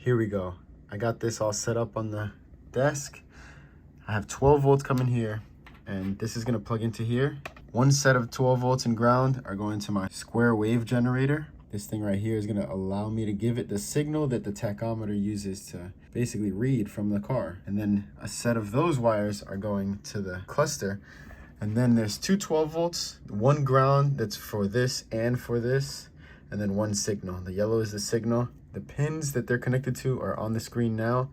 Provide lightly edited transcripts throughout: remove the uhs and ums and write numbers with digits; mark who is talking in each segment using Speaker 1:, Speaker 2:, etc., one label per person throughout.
Speaker 1: Here we go. I got this all set up on the desk. I have 12 volts coming here, and this is gonna plug into here. One set of 12 volts in ground are going to my square wave generator. This thing right here is gonna allow me to give it the signal that the tachometer uses to basically read from the car. And then a set of those wires are going to the cluster. And then there's two 12 volts, one ground that's for this and for this, and then one signal. The yellow is the signal. The pins that they're connected to are on the screen now.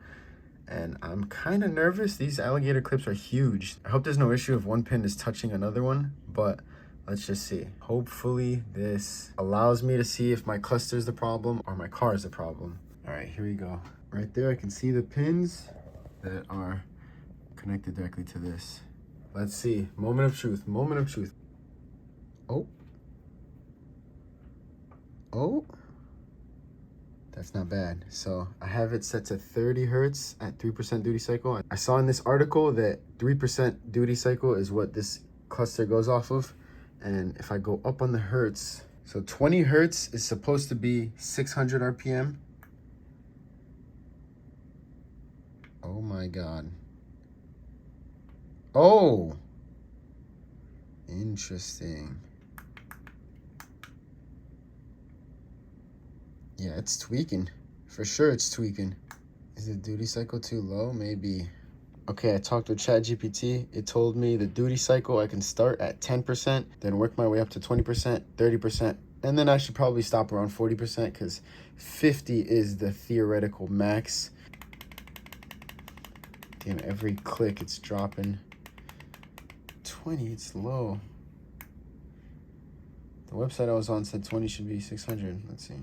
Speaker 1: And I'm kind of nervous. These alligator clips are huge. I hope there's no issue if one pin is touching another one, but let's just see. Hopefully this allows me to see if my cluster is the problem or my car is the problem. All right, here we go. Right there, I can see the pins that are connected directly to this. Let's see. Moment of truth. Moment of truth. Oh. Oh. That's not bad. So I have it set to 30 hertz at 3% duty cycle. I saw in this article that 3% duty cycle is what this cluster goes off of. And if I go up on the hertz, so 20 hertz is supposed to be 600 RPM. Oh my God. Oh, interesting. Yeah, it's tweaking. For sure it's tweaking. Is the duty cycle too low? Maybe. Okay, I talked with ChatGPT. It told me the duty cycle I can start at 10%, then work my way up to 20%, 30%, and then I should probably stop around 40% because 50 is the theoretical max. Damn, every click it's dropping. 20, it's low. The website I was on said 20 should be 600. Let's see.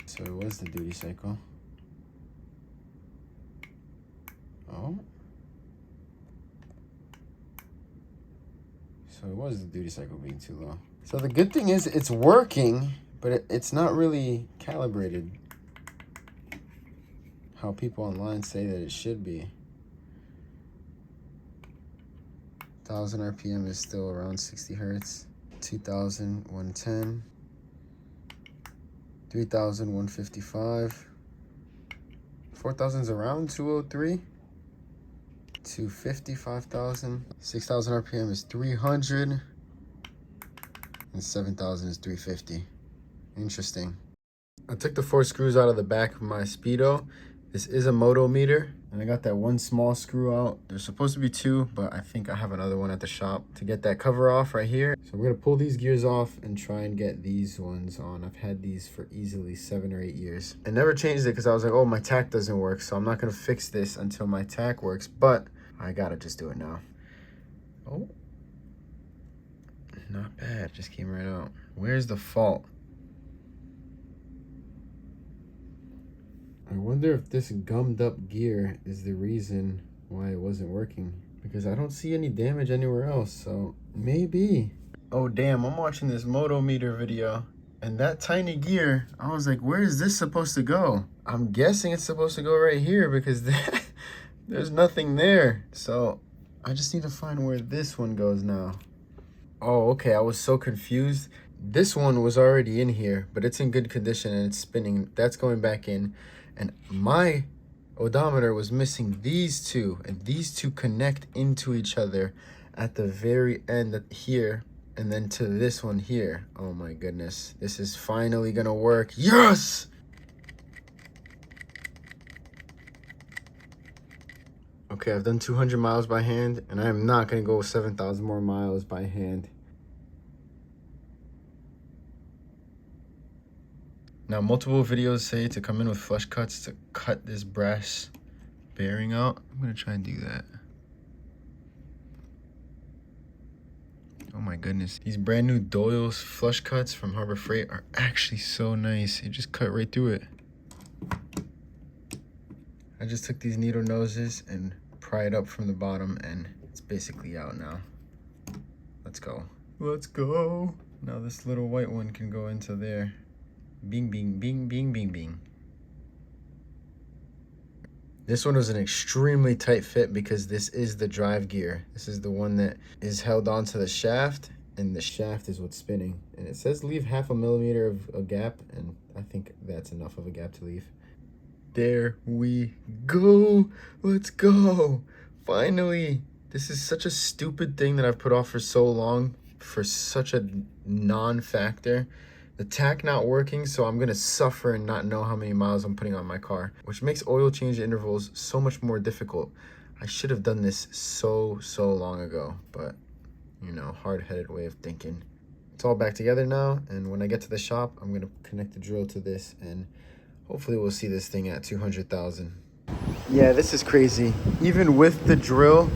Speaker 1: So it was the duty cycle. Oh. So it was the duty cycle being too low. So the good thing is it's working, but it's not really calibrated how people online say that it should be. 1000 RPM is still around 60 hertz. 2000, 110. 3000, 155. 4000 is around 203. 250, 5000. 6000 RPM is 300. And 7000 is 350. Interesting. I took the 4 screws out of the back of my Speedo. This is a moto meter, and I got that one small screw out. There's supposed to be 2, but I think I have another one at the shop to get that cover off right here. So we're gonna pull these gears off and try and get these ones on. I've had these for easily 7 or 8 years. I never changed it because I was like, oh, my tack doesn't work, so I'm not gonna fix this until my tack works, but I gotta just do it now. Oh, not bad, just came right out. Where's the fault? I wonder if this gummed up gear is the reason why it wasn't working, because I don't see any damage anywhere else, so maybe. Oh damn, I'm watching this moto meter video, and that tiny gear, I was like, where is this supposed to go? I'm guessing it's supposed to go right here because there's nothing there. So I just need to find where this one goes now. Oh, okay, I was so confused. This one was already in here, but it's in good condition and it's spinning. That's going back in. And my odometer was missing these two, and these two connect into each other at the very end here, and then to this one here. Oh my goodness, this is finally gonna work. Yes! Okay, I've done 200 miles by hand, and I am not gonna go 7,000 more miles by hand. Now, multiple videos say to come in with flush cuts to cut this brass bearing out. I'm gonna try and do that. Oh my goodness. These brand new Doyle's flush cuts from Harbor Freight are actually so nice. It just cut right through it. I just took these needle noses and pry it up from the bottom, and it's basically out now. Let's go. Let's go. Now this little white one can go into there. Bing, bing, bing, bing, bing, bing. This one was an extremely tight fit because this is the drive gear. This is the one that is held onto the shaft, and the shaft is what's spinning. And it says leave 0.5 millimeter of a gap, and I think that's enough of a gap to leave. There we go. Let's go. Finally. This is such a stupid thing that I've put off for so long for such a non-factor. The tach not working, so I'm gonna suffer and not know how many miles I'm putting on my car, which makes oil change intervals so much more difficult. I should have done this so long ago, but you know, hard-headed way of thinking. It's all back together now, and when I get to the shop, I'm gonna connect the drill to this, and hopefully we'll see this thing at 200,000. Yeah, this is crazy. Even with the drill,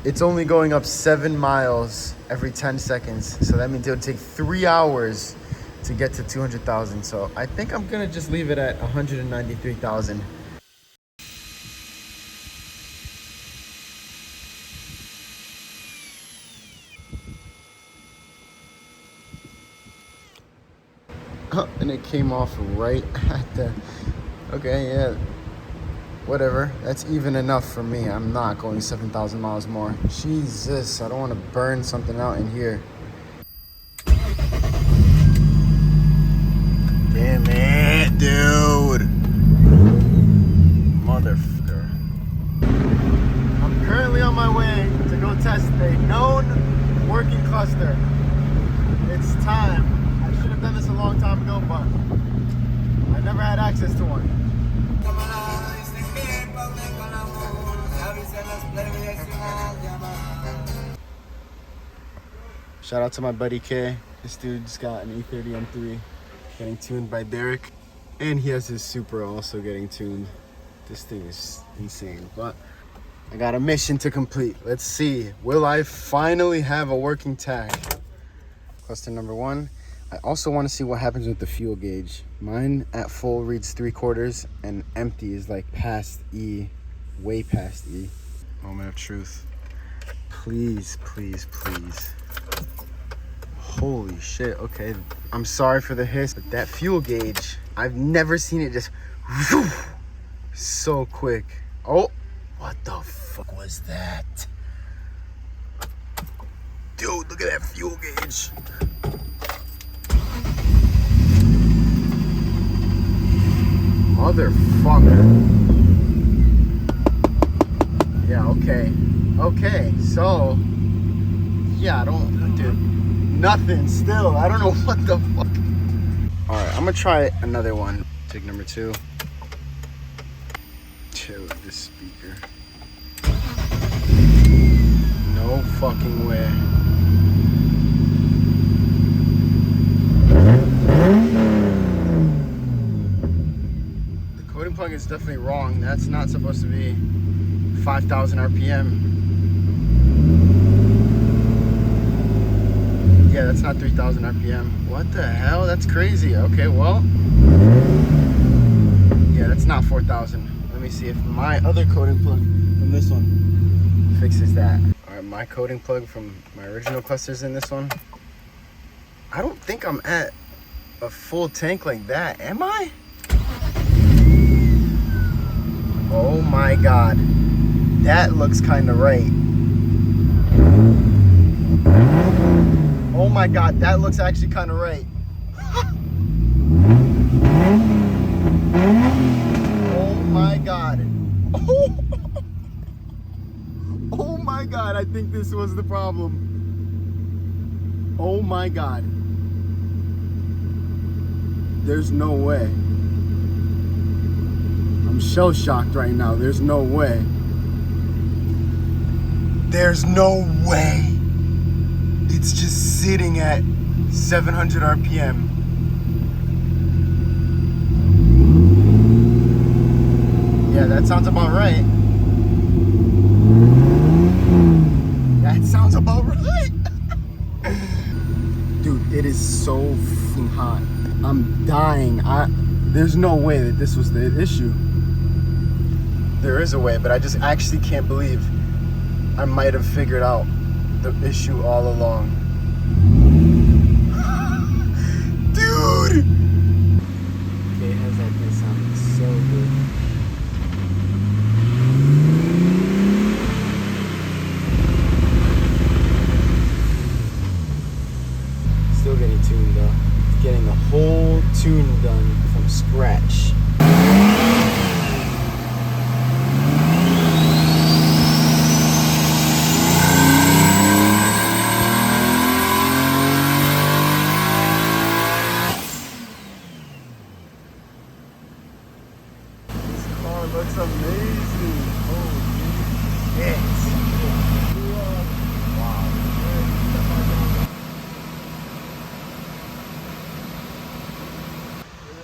Speaker 1: it's only going up 7 miles every 10 seconds. So that means it would take 3 hours to get to 200,000. So I think I'm gonna just leave it at 193,000. And it came off right at the, okay, yeah. Whatever, that's even enough for me. I'm not going 7,000 miles more. Jesus, I don't want to burn something out in here. Damn it, dude. Motherfucker. I'm currently on my way to go test a known working cluster. It's time. I should have done this a long time ago, but I never had access to one. Shout out to my buddy K. This dude's got an E30 M3 getting tuned by Derek. And he has his Supra also getting tuned. This thing is insane. But I got a mission to complete. Let's see. Will I finally have a working tach? Cluster number 1. I also want to see what happens with the fuel gauge. Mine at full reads 3/4 and empty is like past E, way past E. Moment of truth. Please, please, please. Holy shit, okay. I'm sorry for the hiss, but that fuel gauge, I've never seen it just so quick. Oh, what the fuck was that? Dude, look at that fuel gauge. Motherfucker. Yeah, okay. Okay, so, yeah, I don't, dude, nothing still. I don't know what the fuck. All right, I'm gonna try another one. Take number 2. Dude, this speaker. No fucking way. The coding plug is definitely wrong. That's not supposed to be 5,000 RPM. Yeah, that's not 3,000 RPM. What the hell? That's crazy. Okay, well. Yeah, that's not 4,000. Let me see if my other coding plug from this one fixes that. All right, my coding plug from my original cluster's in this one. I don't think I'm at a full tank like that, am I? Oh my God. That looks kind of right. Oh my God, that looks actually kind of right. Oh my God. Oh my God, I think this was the problem. Oh my God. There's no way. I'm shell-shocked right now. There's no way. There's no way. It's just sitting at 700 RPM. Yeah, that sounds about right. That sounds about right. Dude, it is so fucking hot. I'm dying. There's no way that this was the issue. There is a way, but I just actually can't believe I might have figured out the issue all along. Dude! Okay, how's that gonna sound? So good. amazing. Holy shit. Wow.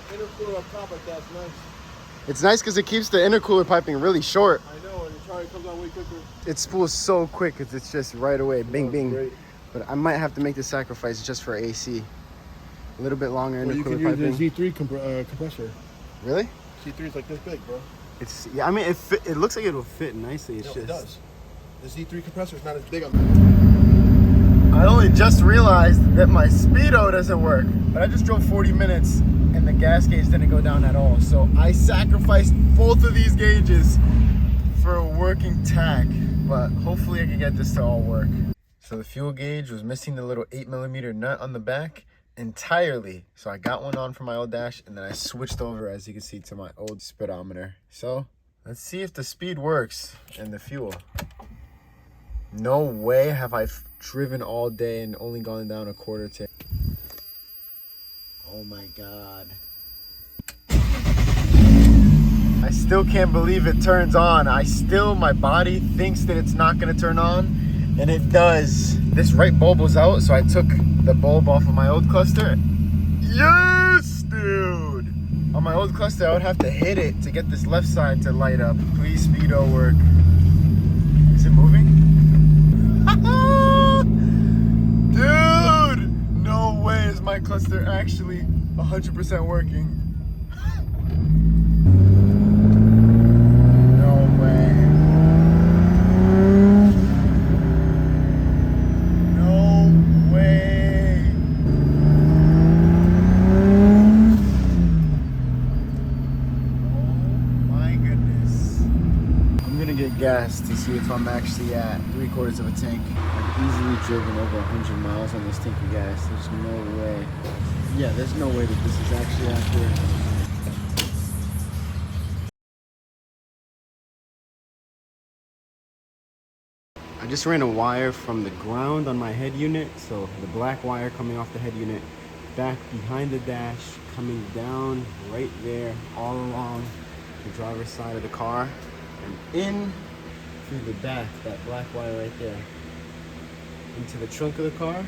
Speaker 2: The intercooler up top like that's nice.
Speaker 1: It's nice because it keeps the intercooler piping really short.
Speaker 2: I know, and the charge comes on way quicker.
Speaker 1: It spools so quick because it's just right away, bing, bing.
Speaker 2: Great.
Speaker 1: But I might have to make the sacrifice just for AC. A little bit longer intercooler
Speaker 2: you can
Speaker 1: piping.
Speaker 2: use the Z3 compressor.
Speaker 1: Really?
Speaker 2: Z3 is like this big, bro.
Speaker 1: It's, yeah, I mean, it looks like it'll fit nicely. It's
Speaker 2: No,
Speaker 1: just...
Speaker 2: it does. The Z3 compressor is not as big on
Speaker 1: I only just realized that my speedo doesn't work, but I just drove 40 minutes and the gas gauge didn't go down at all. So I sacrificed both of these gauges for a working tach, but hopefully I can get this to all work. So the fuel gauge was missing the little 8mm nut on the back entirely. So I got one on for my old dash and then I switched over, as you can see, to my old speedometer. So let's see if the speed works and the fuel. No way have I driven all day and only gone down a quarter tank. Oh my God. I still can't believe it turns on. My body thinks that it's not gonna turn on, and it does. This right bulb was out, so I took the bulb off of my old cluster. Yes, dude! On my old cluster, I would have to hit it to get this left side to light up. Please, speedo, work. Is it moving? Dude! No way is my cluster actually 100% working. No way. No way. Oh my goodness. I'm gonna get gas to see if I'm actually at 3/4 of a tank. I've easily driven over 100 miles on this tank of gas. There's no way. Yeah, there's no way that this is actually accurate. I just ran a wire from the ground on my head unit, so the black wire coming off the head unit, back behind the dash, coming down right there, all along the driver's side of the car, and in through the back, that black wire right there, into the trunk of the car.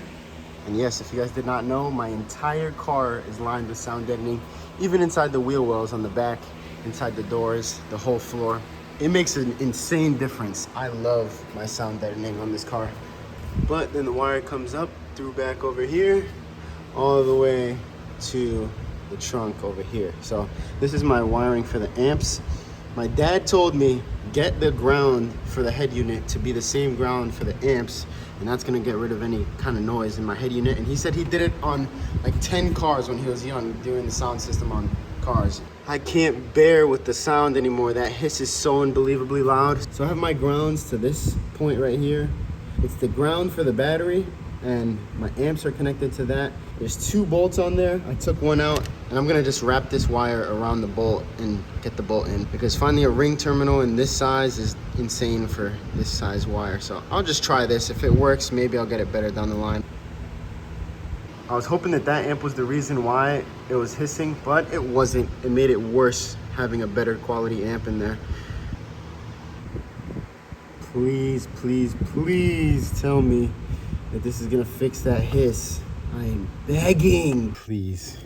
Speaker 1: And yes, if you guys did not know, my entire car is lined with sound deadening, even inside the wheel wells on the back, inside the doors, the whole floor. It makes an insane difference. I love my sound deadening on this car. But then the wire comes up through back over here, all the way to the trunk over here. So this is my wiring for the amps. My dad told me, get the ground for the head unit to be the same ground for the amps, and that's gonna get rid of any kind of noise in my head unit. And he said he did it on like 10 cars when he was young, doing the sound system on cars. I can't bear with the sound anymore. That hiss is so unbelievably loud. So I have my grounds to this point right here. It's the ground for the battery, and my amps are connected to that. There's 2 bolts on there. I took one out, and I'm gonna just wrap this wire around the bolt and get the bolt in, because finding a ring terminal in this size is insane for this size wire. So I'll just try this. If it works, maybe I'll get it better down the line. I was hoping that that amp was the reason why it was hissing, but it wasn't. It made it worse having a better quality amp in there. Please, please, please tell me that this is gonna fix that hiss. I am begging. Please.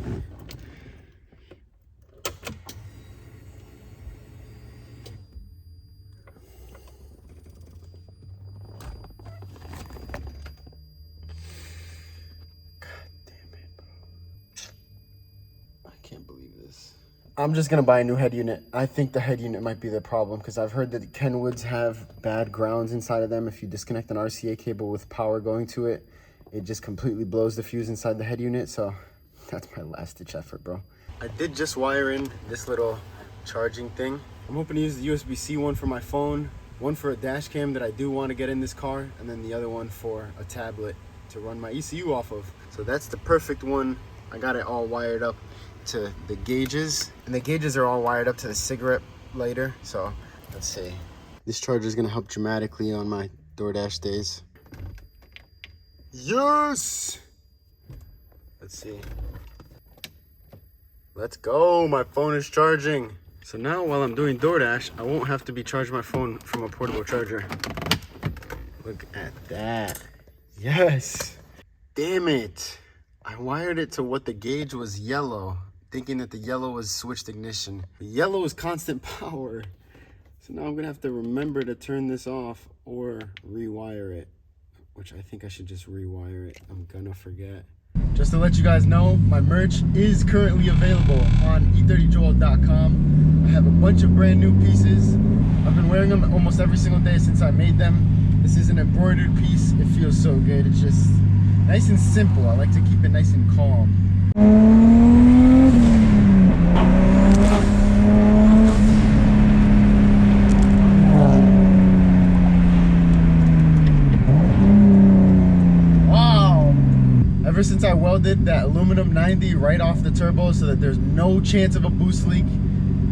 Speaker 1: Can't believe this. I'm just gonna buy a new head unit. I think the head unit might be the problem, because I've heard that the Kenwoods have bad grounds inside of them. If you disconnect an RCA cable with power going to it, it just completely blows the fuse inside the head unit. So that's my last ditch effort, bro. I did just wire in this little charging thing. I'm hoping to use the USB-C one for my phone, one for a dash cam that I do want to get in this car, and then the other one for a tablet to run my ECU off of. So that's the perfect one. I got it all wired up to the gauges, and the gauges are all wired up to the cigarette lighter. So let's see. This charger is gonna help dramatically on my DoorDash days. Yes! Let's see. Let's go. My phone is charging. So now while I'm doing DoorDash, I won't have to be charging my phone from a portable charger. Look at that. Yes. Damn it. I wired it to what the gauge was yellow, thinking that the yellow was switched ignition. The yellow is constant power. So now I'm gonna have to remember to turn this off or rewire it, which I think I should just rewire it. I'm gonna forget. Just to let you guys know, my merch is currently available on e30joel.com. I have a bunch of brand new pieces. I've been wearing them almost every single day since I made them. This is an embroidered piece. It feels so good. It's just nice and simple. I like to keep it nice and calm. Ever since I welded that aluminum 90 right off the turbo so that there's no chance of a boost leak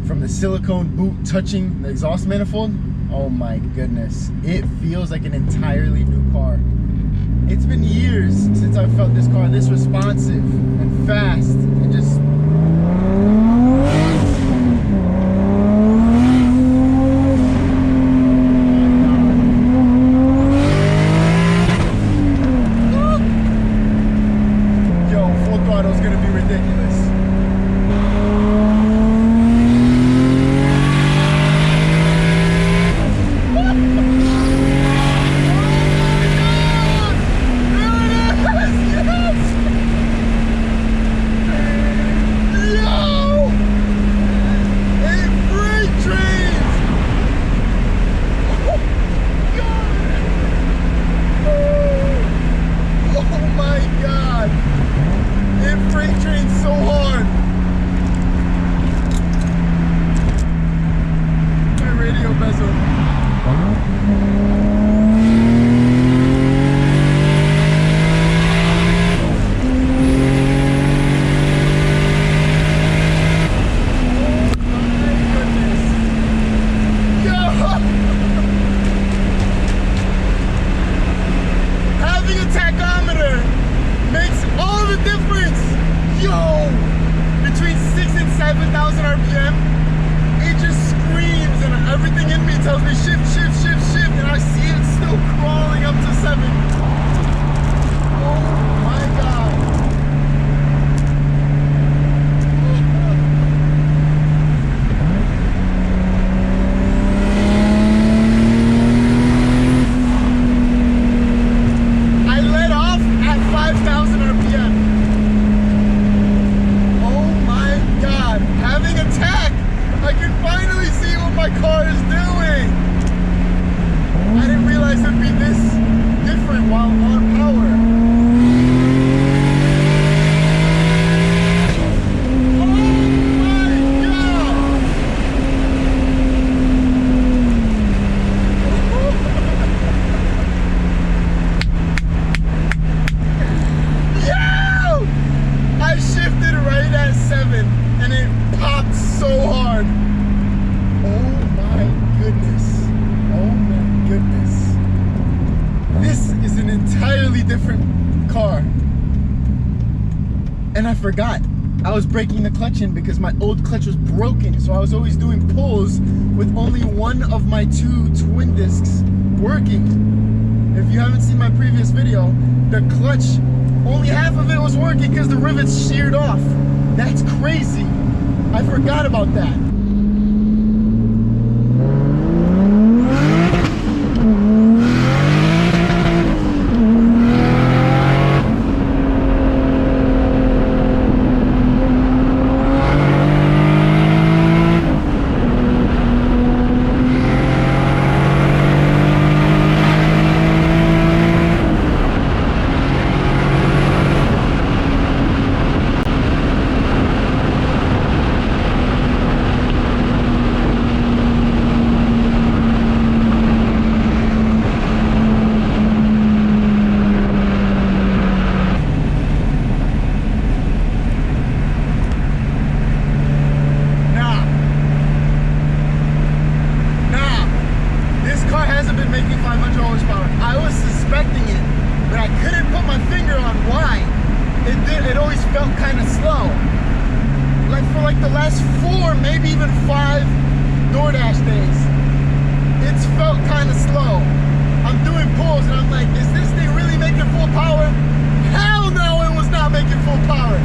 Speaker 1: from the silicone boot touching the exhaust manifold, oh my goodness, it feels like an entirely new car. It's been years since I felt this car this responsive and fast and just... Having a tachometer makes all the difference. Yo, between 6,000 and 7,000 RPM, it just screams, and everything in me tells me shift, shift, shift, shift, and I see it still crawling up to 7. Oh my God. Different car, and I forgot I was breaking the clutch in because my old clutch was broken, so I was always doing pulls with only one of my 2 twin discs working. If you haven't seen my previous video, the clutch, only half of it was working because the rivets sheared off. That's crazy. I forgot about that. for like the last 4, maybe even 5 DoorDash days, it's felt kind of slow. I'm doing pulls and I'm like, is this thing really making full power? Hell no, it was not making full power.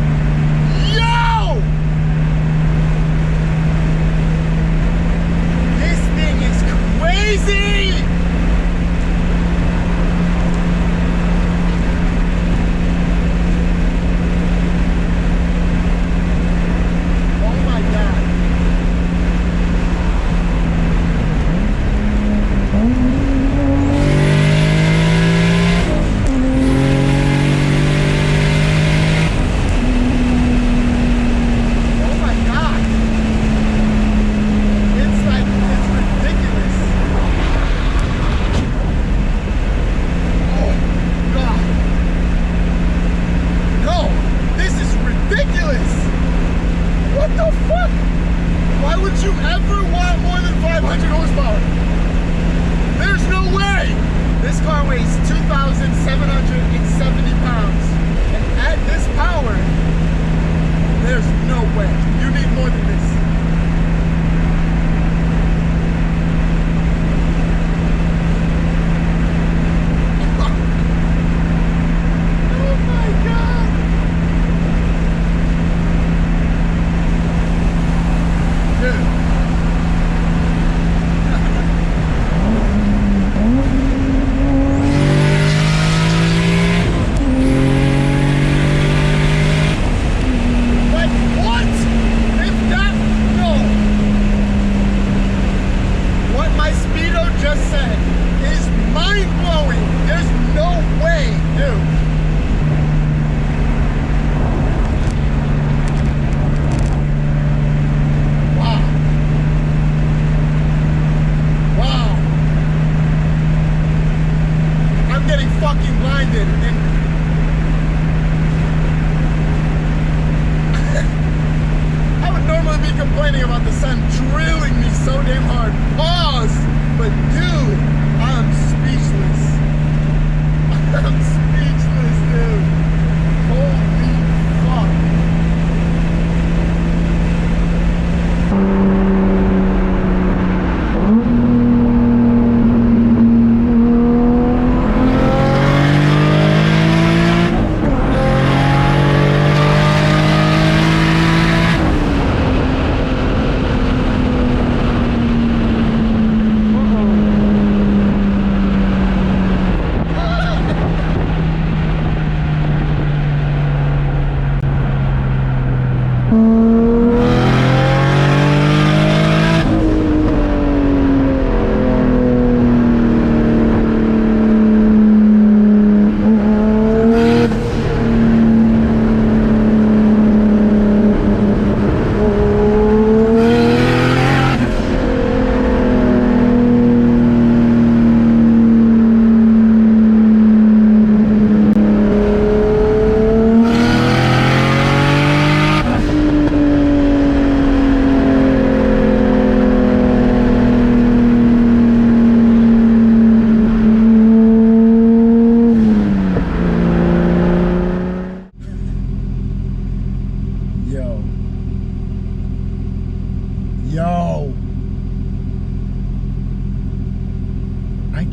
Speaker 1: Yo! This thing is crazy!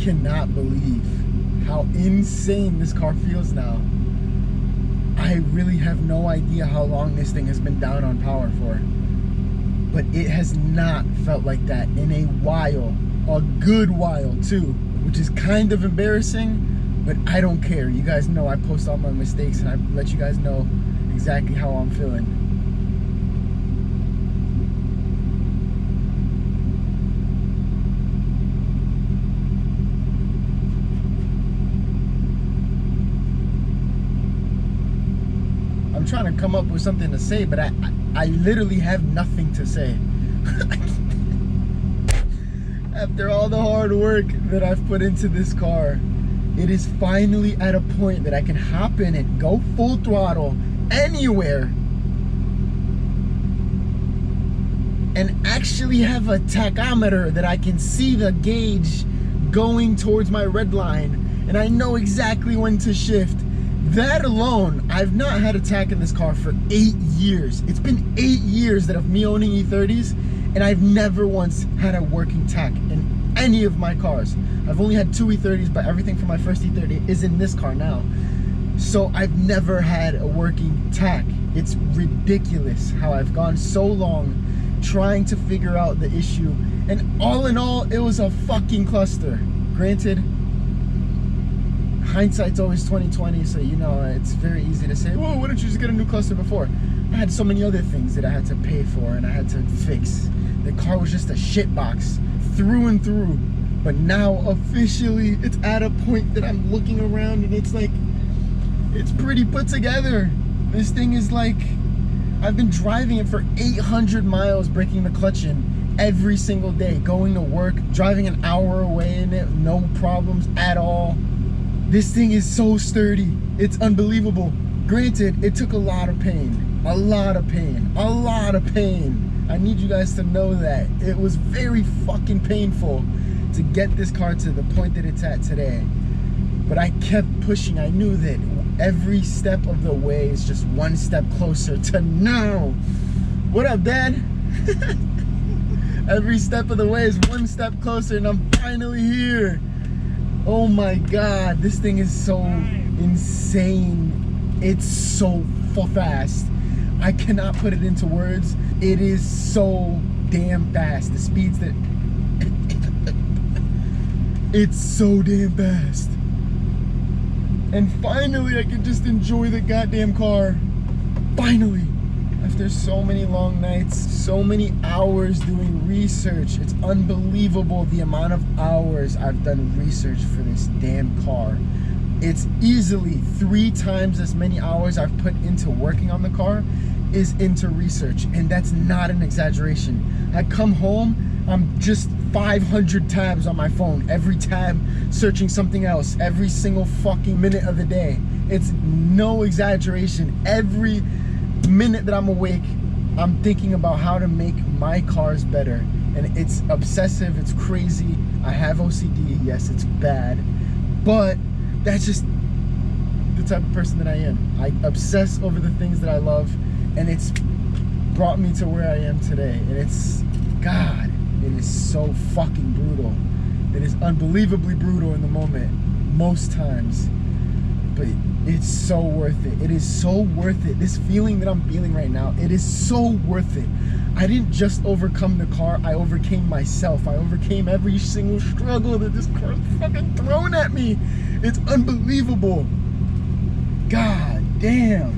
Speaker 3: cannot believe how insane this car feels now. I really have no idea how long this thing has been down on power for, but it has not felt like that in a while, a good while too, which is kind of embarrassing, but I don't care. You guys know I post all my mistakes and I let you guys know exactly how I'm feeling. I'm trying to come up with something to say, but I literally have nothing to say. After all the hard work that I've put into this car, it is finally at a point that I can hop in it, go full throttle anywhere, and actually have a tachometer that I can see the gauge going towards my red line, and I know exactly when to shift. That alone, I've not had a tach in this car for 8 years. It's been 8 years that of me owning E30s, and I've never once had a working tach in any of my cars. I've only had 2 E30s, but everything from my first E30 is in this car now. So I've never had a working tach. It's ridiculous how I've gone so long trying to figure out the issue. And all in all, it was a fucking cluster. Granted, hindsight's always 20/20, so you know, it's very easy to say, well, why don't you just get a new cluster before? I had so many other things that I had to pay for and I had to fix. The car was just a shit box through and through. But now officially it's at a point that I'm looking around and it's like, it's pretty put together. This thing is like, I've been driving it for 800 miles, breaking the clutch in every single day, going to work, driving an hour away in it, no problems at all. This thing is so sturdy. It's unbelievable. Granted, it took a lot of pain. A lot of pain. A lot of pain. I need you guys to know that. It was very fucking painful to get this car to the point that it's at today. But I kept pushing. I knew that every step of the way is just one step closer to now. What up, Dad? Every step of the way is one step closer and I'm finally here. Oh my God, this thing is so insane. It's so fast. I cannot put it into words. It is so damn fast. The speeds that... it's so damn fast. And finally, I can just enjoy the goddamn car. Finally. After so many long nights, so many hours doing research. It's unbelievable the amount of hours I've done research for this damn car. It's easily 3 times as many hours I've put into working on the car is into research. And that's not an exaggeration. I come home, I'm just 500 tabs on my phone. Every tab searching something else. Every single fucking minute of the day. It's no exaggeration. Every minute that I'm awake, I'm thinking about how to make my cars better. And it's obsessive, it's crazy. I have OCD, yes, it's bad. But that's just the type of person that I am. I obsess over the things that I love, and it's brought me to where I am today. And it's, God, it is so fucking brutal. It is unbelievably brutal in the moment, most times. But it's so worth it. It is so worth it. This feeling that I'm feeling right now, it is so worth it. I didn't just overcome the car, I overcame myself. I overcame every single struggle that this car's fucking thrown at me. It's unbelievable. God damn.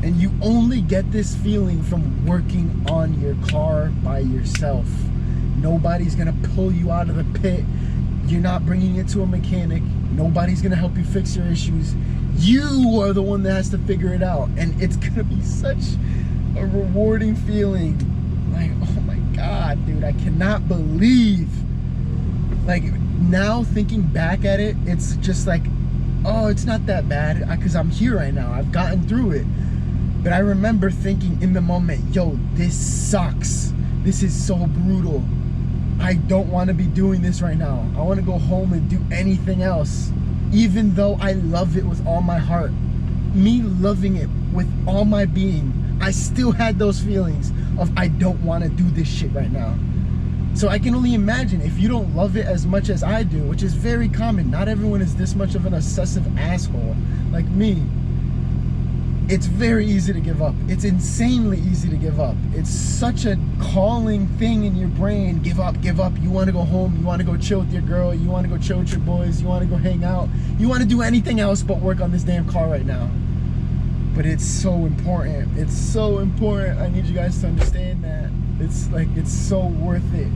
Speaker 3: And you only get this feeling from working on your car by yourself. Nobody's gonna pull you out of the pit. You're not bringing it to a mechanic. Nobody's gonna help you fix your issues. You are the one that has to figure it out. And it's gonna be such a rewarding feeling. Like, oh my God, dude, I cannot believe. Like, now thinking back at it, it's just like, oh, it's not that bad, because I'm here right now. I've gotten through it. But I remember thinking in the moment, yo, this sucks. This is so brutal. I don't want to be doing this right now. I want to go home and do anything else. Even though I love it with all my heart. Me loving it with all my being, I still had those feelings of I don't want to do this shit right now. So I can only imagine if you don't love it as much as I do, which is very common. Not everyone is this much of an obsessive asshole like me. It's very easy to give up. It's insanely easy to give up. It's such a calling thing in your brain. Give up, give up. You want to go home. You want to go chill with your girl. You want to go chill with your boys. You want to go hang out. You want to do anything else but work on this damn car right now. But it's so important. It's so important. I need you guys to understand that. It's like, it's so worth it.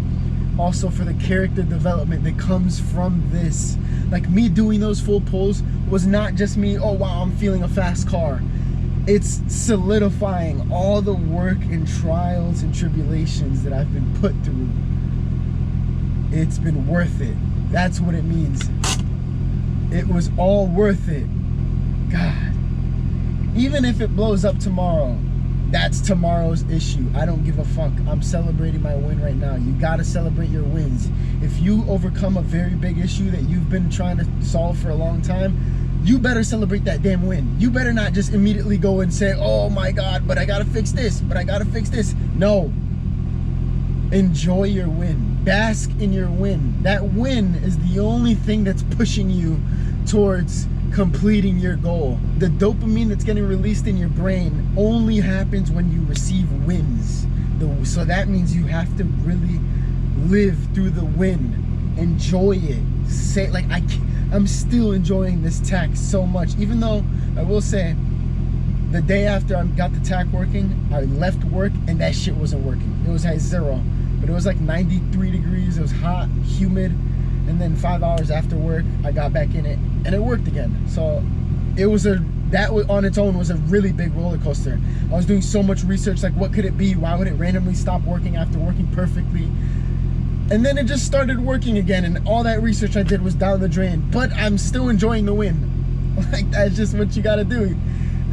Speaker 3: Also for the character development that comes from this. Like me doing those full pulls was not just me, oh wow, I'm feeling a fast car. It's solidifying all the work and trials and tribulations that I've been put through. It's been worth it. That's what it means. It was all worth it. God. Even if it blows up tomorrow, that's tomorrow's issue. I don't give a fuck. I'm celebrating my win right now. You gotta celebrate your wins. If you overcome a very big issue that you've been trying to solve for a long time, you better celebrate that damn win. You better not just immediately go and say, oh my God, but I gotta fix this, but I gotta fix this. No. Enjoy your win. Bask in your win. That win is the only thing that's pushing you towards completing your goal. The dopamine that's getting released in your brain only happens when you receive wins. So that means you have to really live through the win. Enjoy it. Say, like, I'm still enjoying this tach so much, even though I will say the day after I got the tach working, I left work and that shit wasn't working. It was at 0, but it was like 93 degrees. It was hot, humid. And then 5 hours after work, I got back in it and it worked again. So it was that on its own was a really big roller coaster. I was doing so much research, like what could it be? Why would it randomly stop working after working perfectly? And then it just started working again, and all that research I did was down the drain. But I'm still enjoying the win. Like, that's just what you gotta do.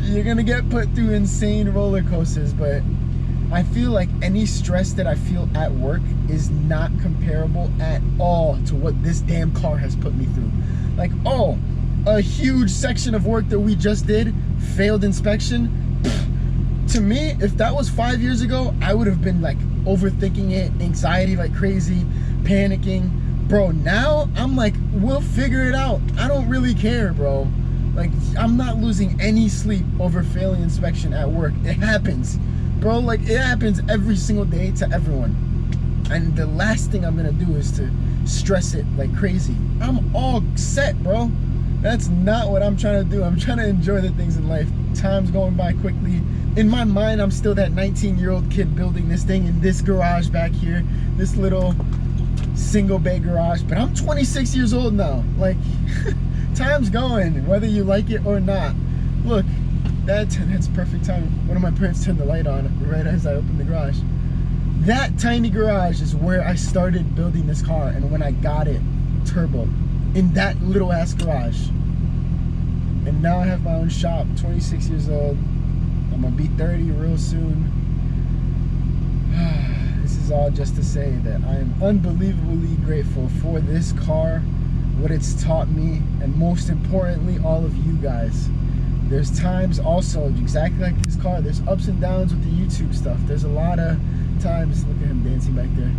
Speaker 3: You're gonna get put through insane roller coasters, but I feel like any stress that I feel at work is not comparable at all to what this damn car has put me through. Like, oh, a huge section of work that we just did, failed inspection. To me, if that was 5 years ago, I would have been like overthinking it, anxiety like crazy, panicking. Bro, now I'm like, we'll figure it out. I don't really care, bro. Like, I'm not losing any sleep over failing inspection at work. It happens, bro. Like, it happens every single day to everyone. And the last thing I'm gonna do is to stress it like crazy. I'm all set, bro. That's not what I'm trying to do. I'm trying to enjoy the things in life. Time's going by quickly. In my mind, I'm still that 19-year-old kid building this thing in this garage back here, this little single bay garage, but I'm 26 years old now. Like, time's going, whether you like it or not. Look, that's perfect time. One of my parents turned the light on right as I opened the garage. That tiny garage is where I started building this car, and when I got it turbo, in that little ass garage. And now I have my own shop, 26 years old. I'm gonna be 30 real soon. This is all just to say that I am unbelievably grateful for this car, what it's taught me, and most importantly, all of you guys. There's times also, exactly like this car, there's ups and downs with the YouTube stuff. There's a lot of times, look at him dancing back there.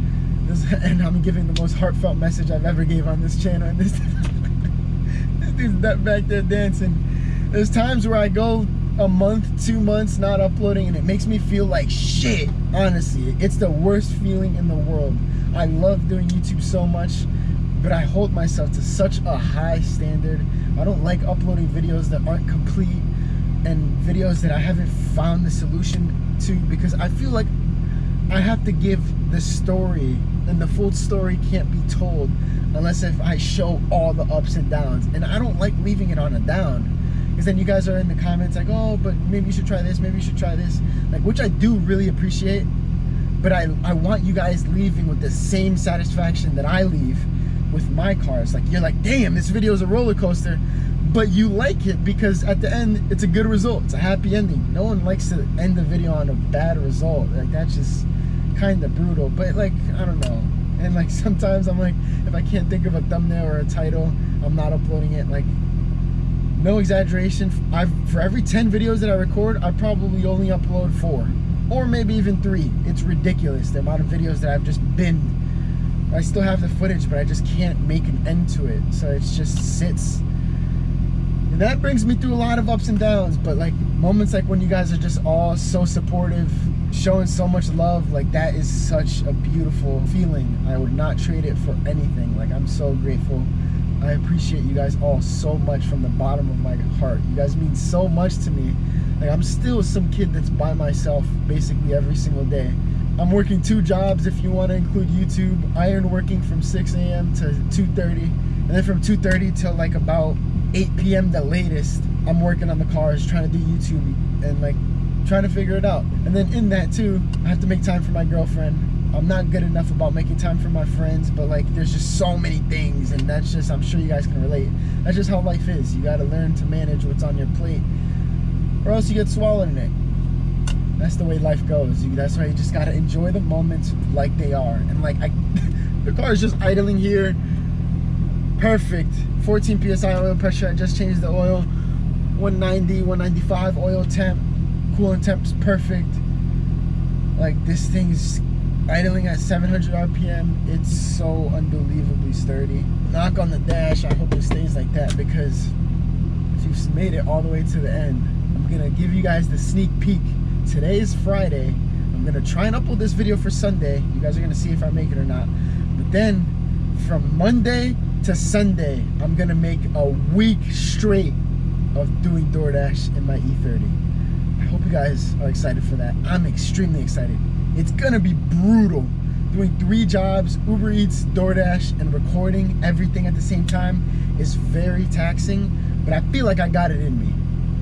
Speaker 3: And I'm giving the most heartfelt message I've ever gave on this channel. And this dude's back there dancing. There's times where I go a month, 2 months not uploading, and it makes me feel like shit. Honestly, it's the worst feeling in the world. I love doing YouTube so much, but I hold myself to such a high standard. I don't like uploading videos that aren't complete and videos that I haven't found the solution to, because I feel like I have to give the story, and the full story can't be told unless if I show all the ups and downs. And I don't like leaving it on a down, because then you guys are in the comments like, oh, but maybe you should try this, maybe you should try this, like, which I do really appreciate. But I want you guys leaving with the same satisfaction that I leave with my cars. Like, you're like, damn, this video is a roller coaster, but you like it because at the end it's a good result, it's a happy ending. No one likes to end the video on a bad result. Like, that's just kind of brutal. But like, I don't know. And like, sometimes I'm like, if I can't think of a thumbnail or a title, I'm not uploading it. Like, no exaggeration, for every 10 videos that I record, I probably only upload 4 or maybe even 3. It's ridiculous the amount of videos that I've just binned. I still have the footage, but I just can't make an end to it, so it just sits. And that brings me through a lot of ups and downs, but like moments like when you guys are just all so supportive, showing so much love, like that is such a beautiful feeling. I would not trade it for anything. Like, I'm so grateful. I appreciate you guys all so much from the bottom of my heart. You guys mean so much to me. Like, I'm still some kid that's by myself basically every single day. I'm working 2 jobs if you want to include YouTube. Iron working from 6 a.m. to 2:30, and then from 2:30 till like about 8 p.m. the latest, I'm working on the cars, trying to do YouTube and like trying to figure it out. And then in that too, I have to make time for my girlfriend. I'm not good enough about making time for my friends, but like, there's just so many things, and that's just, I'm sure you guys can relate. That's just how life is. You got to learn to manage what's on your plate, or else you get swallowed in it. That's the way life goes. That's why you just gotta enjoy the moments like they are. And like, the car is just idling here. perfect. 14 psi oil pressure. I just changed the oil. 190, 195 oil temp. Coolant temp's perfect. Like, this thing's idling at 700 RPM. It's so unbelievably sturdy. Knock on the dash. I hope it stays like that, because if you've made it all the way to the end, I'm gonna give you guys the sneak peek. Today is Friday. I'm gonna try and upload this video for Sunday. You guys are gonna see if I make it or not. But then from Monday to Sunday, I'm gonna make a week straight of doing DoorDash in my E30. I hope you guys are excited for that. I'm extremely excited. It's gonna be brutal. Doing 3 jobs, Uber Eats, DoorDash, and recording everything at the same time is very taxing, but I feel like I got it in me.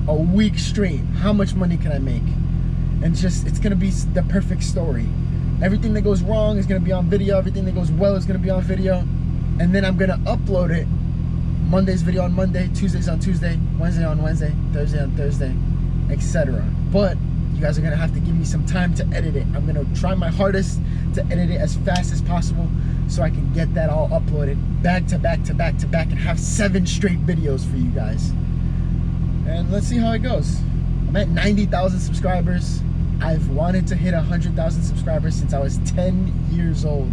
Speaker 3: A week straight, how much money can I make? And just, it's gonna be the perfect story. Everything that goes wrong is gonna be on video, everything that goes well is gonna be on video, and then I'm gonna upload it. Monday's video on Monday, Tuesday's on Tuesday, Wednesday on Wednesday, Thursday on Thursday, etc. But you guys are gonna have to give me some time to edit it. I'm gonna try my hardest to edit it as fast as possible so I can get that all uploaded back to back to back to back and have 7 straight videos for you guys. And let's see how it goes. I'm at 90,000 subscribers. I've wanted to hit 100,000 subscribers since I was 10 years old.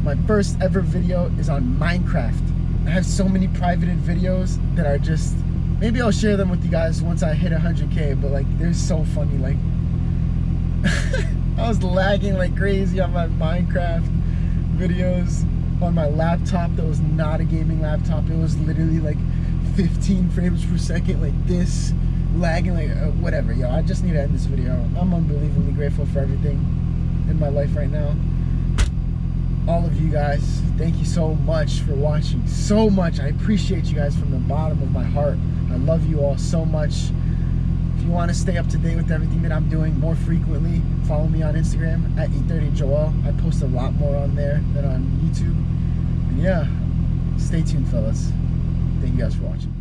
Speaker 3: My first ever video is on Minecraft. I have so many privated videos that are just, maybe I'll share them with you guys once I hit 100K, but like, they're so funny. Like, I was lagging like crazy on my Minecraft videos on my laptop that was not a gaming laptop. It was literally like 15 frames per second, like this, lagging, like whatever. Yo, I just need to end this video. I'm unbelievably grateful for everything in my life right now. All of you guys, thank you so much for watching. So much. I appreciate you guys from the bottom of my heart. I love you all so much. If you want to stay up to date with everything that I'm doing more frequently, follow me on Instagram at E30Joel. I post a lot more on there than on YouTube. And yeah, stay tuned, fellas. Thank you guys for watching.